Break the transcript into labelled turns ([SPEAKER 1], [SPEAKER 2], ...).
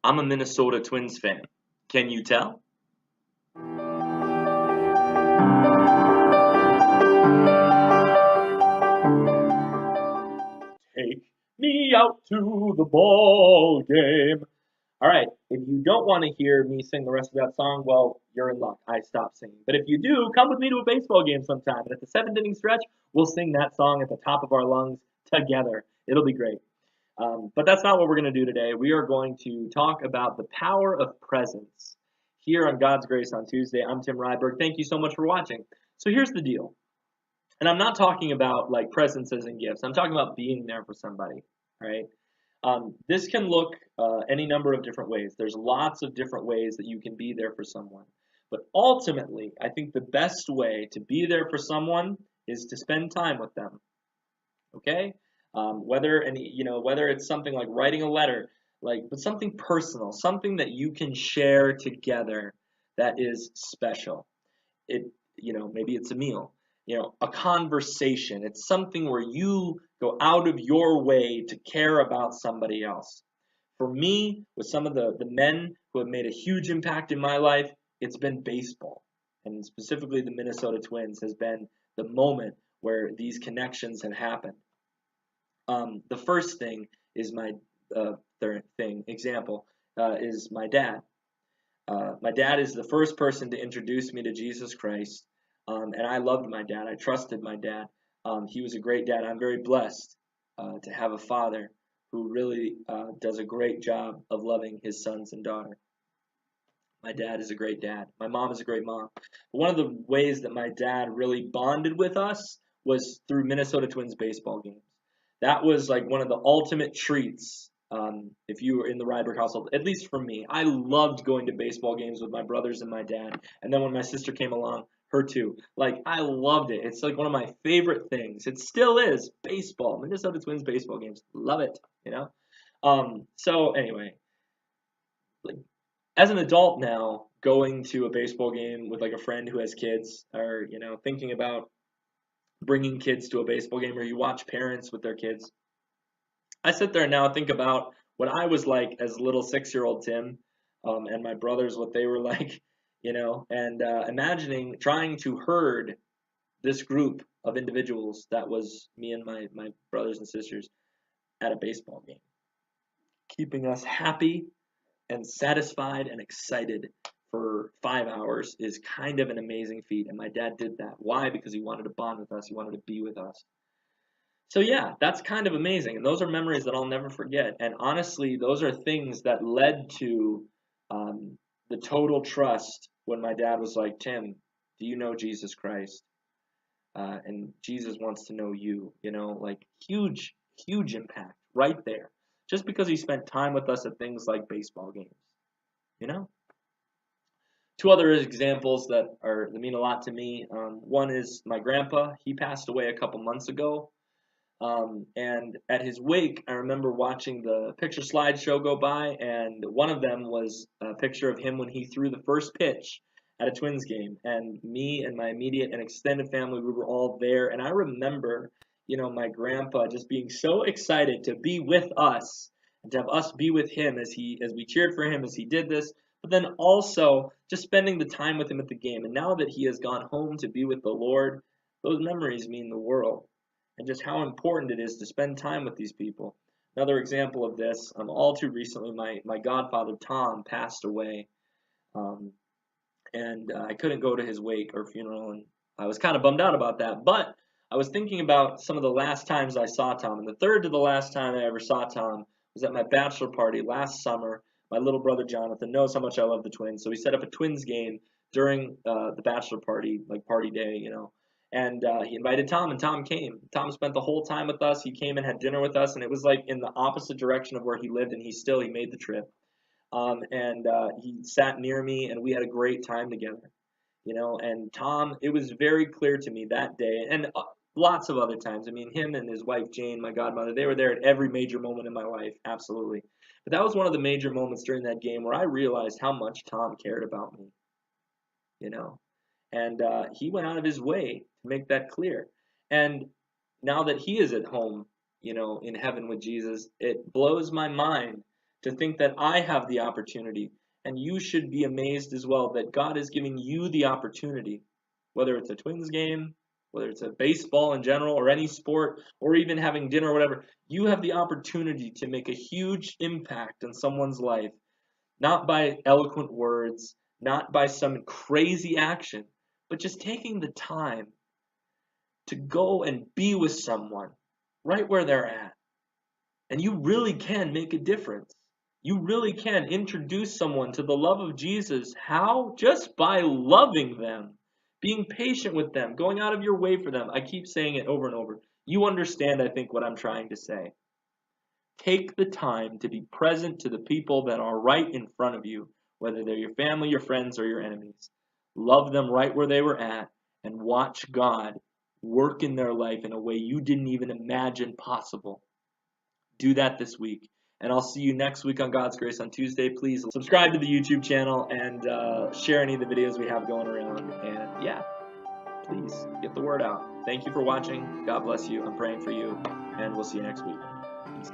[SPEAKER 1] I'm a Minnesota Twins fan. Can you tell? Take me out to the ball game. All right, if you don't want to hear me sing the rest of that song, well, you're in luck. I stopped singing. But if you do, come with me to a baseball game sometime. And at the seventh inning stretch, we'll sing that song at the top of our lungs together. It'll be great. But that's not what we're going to do today. We are going to talk about the power of presence here on God's Grace on Tuesday. I'm Tim Ryberg. Thank you so much for watching. So here's the deal. And I'm not talking about like presences and gifts. I'm talking about being there for somebody, right? This can look any number of different ways. There's lots of different ways that you can be there for someone. But ultimately, I think the best way to be there for someone is to spend time with them. Okay? Whether it's something like writing a letter, but something personal, something that you can share together that is special. Maybe it's a meal, a conversation. It's something where you go out of your way to care about somebody else. For me, with some of the men who have made a huge impact in my life, it's been baseball. And specifically the Minnesota Twins has been the moment where these connections have happened. The first thing is example, is my dad. My dad is the first person to introduce me to Jesus Christ, and I loved my dad. I trusted my dad. He was a great dad. I'm very blessed to have a father who really does a great job of loving his sons and daughter. My dad is a great dad. My mom is a great mom. But one of the ways that my dad really bonded with us was through Minnesota Twins baseball games. That was like one of the ultimate treats if you were in the Ryberg household, at least for me. I loved going to baseball games with my brothers and my dad. And then when my sister came along, her too. Like, I loved it. It's like one of my favorite things. It still is baseball, Minnesota Twins baseball games. Love it, you know? So anyway, like as an adult now, going to a baseball game with like a friend who has kids, or thinking about bringing kids to a baseball game, or you watch parents with their kids, I sit there and now think about what I was like as little 6-year-old Tim, and my brothers what they were like, and imagining trying to herd this group of individuals that was me and my brothers and sisters at a baseball game, keeping us happy and satisfied and excited for 5 hours is kind of an amazing feat. And my dad did that. Why? Because he wanted to bond with us. He wanted to be with us. So yeah, that's kind of amazing. And those are memories that I'll never forget. And honestly, those are things that led to the total trust when my dad was like, Tim, do you know Jesus Christ? And Jesus wants to know you, like huge, huge impact right there. Just because he spent time with us at things like baseball games, you know? Two other examples that mean a lot to me. One is my grandpa. He passed away a couple months ago. And at his wake, I remember watching the picture slideshow go by, and one of them was a picture of him when he threw the first pitch at a Twins game. And me and my immediate and extended family, we were all there. And I remember, my grandpa just being so excited to be with us and to have us be with him as we cheered for him as he did this. But then also just spending the time with him at the game. And now that he has gone home to be with the Lord, those memories mean the world and just how important it is to spend time with these people. Another example of this, all too recently, my godfather Tom passed away, and I couldn't go to his wake or funeral, and I was kind of bummed out about that. But I was thinking about some of the last times I saw Tom, and the third to the last time I ever saw Tom was at my bachelor party last summer. My little brother Jonathan knows how much I love the Twins, so we set up a Twins game during the bachelor party, like party day, and he invited Tom, and Tom came. Tom spent the whole time with us. He came and had dinner with us, and it was like in the opposite direction of where he lived, and he made the trip. And he sat near me, and we had a great time together. And Tom, it was very clear to me that day, and lots of other times. I mean, him and his wife Jane, my godmother, they were there at every major moment in my life, absolutely. But that was one of the major moments during that game where I realized how much Tom cared about me. You know, and he went out of his way to make that clear. And now that he is at home, in heaven with Jesus, it blows my mind to think that I have the opportunity. And you should be amazed as well that God is giving you the opportunity, whether it's a Twins game, whether it's a baseball in general, or any sport, or even having dinner or whatever. You have the opportunity to make a huge impact in someone's life, not by eloquent words, not by some crazy action, but just taking the time to go and be with someone right where they're at. And you really can make a difference. You really can introduce someone to the love of Jesus. How? Just by loving them, being patient with them, going out of your way for them. I keep saying it over and over. You understand, I think, what I'm trying to say. Take the time to be present to the people that are right in front of you, whether they're your family, your friends, or your enemies. Love them right where they were at and watch God work in their life in a way you didn't even imagine possible. Do that this week. And I'll see you next week on God's Grace on Tuesday. Please subscribe to the YouTube channel and share any of the videos we have going around. And yeah, please get the word out. Thank you for watching. God bless you. I'm praying for you. And we'll see you next week. Peace.